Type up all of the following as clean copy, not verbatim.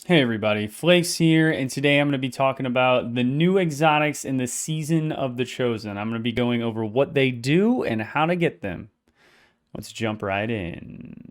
Hey everybody, Flakes here, and today I'm going to be talking about the new exotics in the Season of the Chosen. I'm going to be going over what they do and how to get them. Let's jump right in.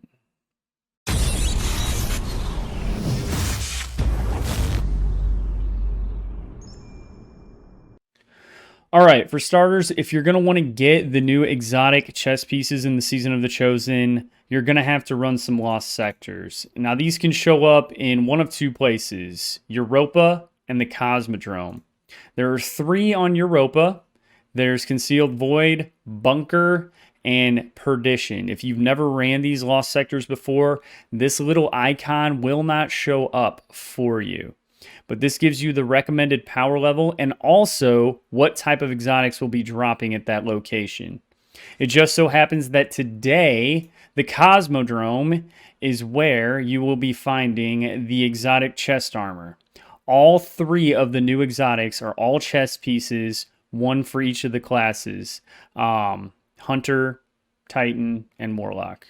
Alright, for starters, if you're going to want to get the new exotic chess pieces in the Season of the Chosen, you're going to have to run some lost sectors. Now, these can show up in one of two places, Europa and the Cosmodrome. There are 3 on Europa. There's Concealed Void, Bunker, and Perdition. If you've never ran these lost sectors before, this little icon will not show up for you. But this gives you the recommended power level and also what type of exotics will be dropping at that location. It just so happens that today, the Cosmodrome is where you will be finding the exotic chest armor. All 3 of the new exotics are all chest pieces, 1 for each of the classes. Hunter, Titan, and Warlock.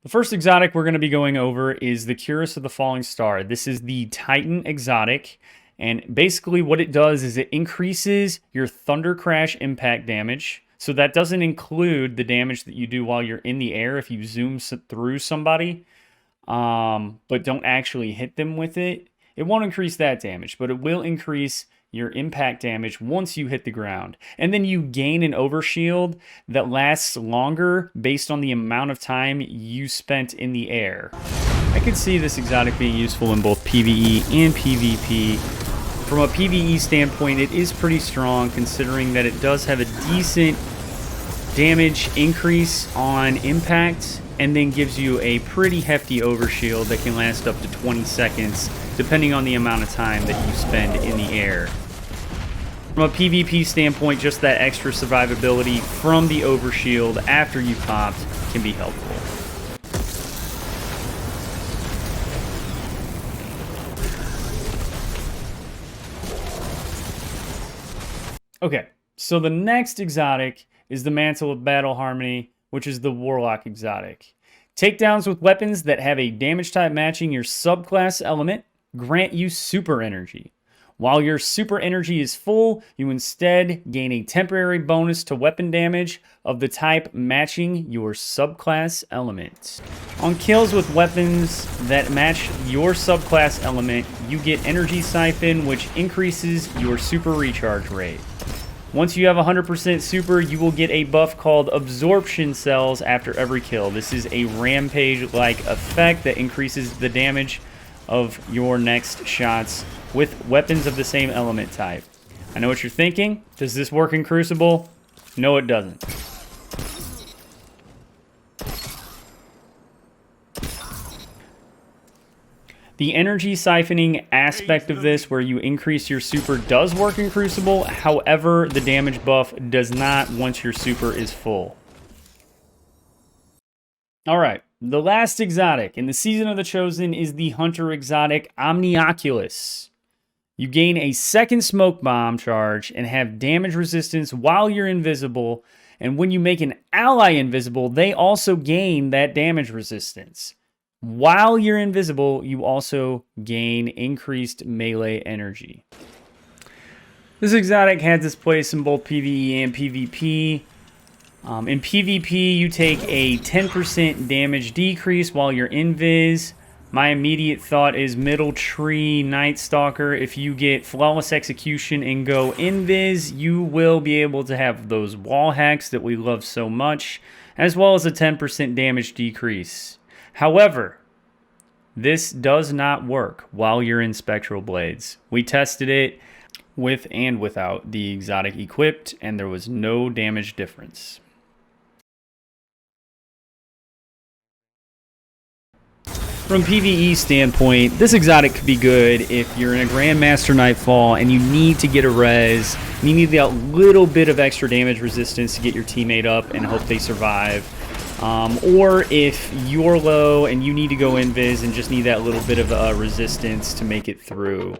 The first exotic we're going to be going over is the Cuirass of the Falling Star. This is the Titan exotic, and basically what it does is it increases your Thunder Crash impact damage. So that doesn't include the damage that you do while you're in the air if you zoom through somebody, but don't actually hit them with it. It won't increase that damage, but it will increase your impact damage once you hit the ground. And then you gain an overshield that lasts longer based on the amount of time you spent in the air. I could see this exotic being useful in both PvE and PvP. From a PvE standpoint, it is pretty strong considering that it does have a decent damage increase on impact and then gives you a pretty hefty overshield that can last up to 20 seconds depending on the amount of time that you spend in the air. From a PvP standpoint, just that extra survivability from the overshield after you popped can be helpful. Okay, so the next exotic is the Mantle of Battle Harmony, which is the Warlock Exotic. Takedowns with weapons that have a damage type matching your subclass element grant you super energy. While your super energy is full, you instead gain a temporary bonus to weapon damage of the type matching your subclass element. On kills with weapons that match your subclass element, you get Energy Siphon, which increases your super recharge rate. Once you have 100% super, you will get a buff called Absorption Cells after every kill. This is a rampage-like effect that increases the damage of your next shots with weapons of the same element type. I know what you're thinking. Does this work in Crucible? No, it doesn't. The energy siphoning aspect of this, where you increase your super, does work in Crucible. However, the damage buff does not once your super is full. Alright, the last exotic in the Season of the Chosen is the Hunter exotic Omnioculus. You gain a second smoke bomb charge and have damage resistance while you're invisible, and when you make an ally invisible, they also gain that damage resistance. While you're invisible, you also gain increased melee energy. This exotic has its place in both PvE and PvP. In PvP, you take a 10% damage decrease while you're invis. My immediate thought is Middle Tree Night Stalker. If you get Flawless Execution and go invis, you will be able to have those wall hacks that we love so much, as well as a 10% damage decrease. However, this does not work while you're in Spectral Blades. We tested it with and without the exotic equipped, and there was no damage difference. From PvE standpoint, this exotic could be good if you're in a Grandmaster Nightfall and you need to get a res, and you need that little bit of extra damage resistance to get your teammate up and hope they survive. Or if you're low and you need to go invis and just need that little bit of resistance to make it through.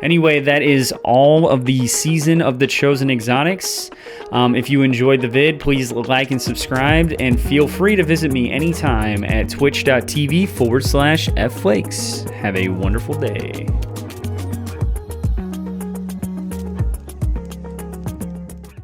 Anyway, that is all of the Season of the Chosen exotics. If you enjoyed the vid, please like and subscribe, and feel free to visit me anytime at twitch.tv/fFlakes. Have a wonderful day.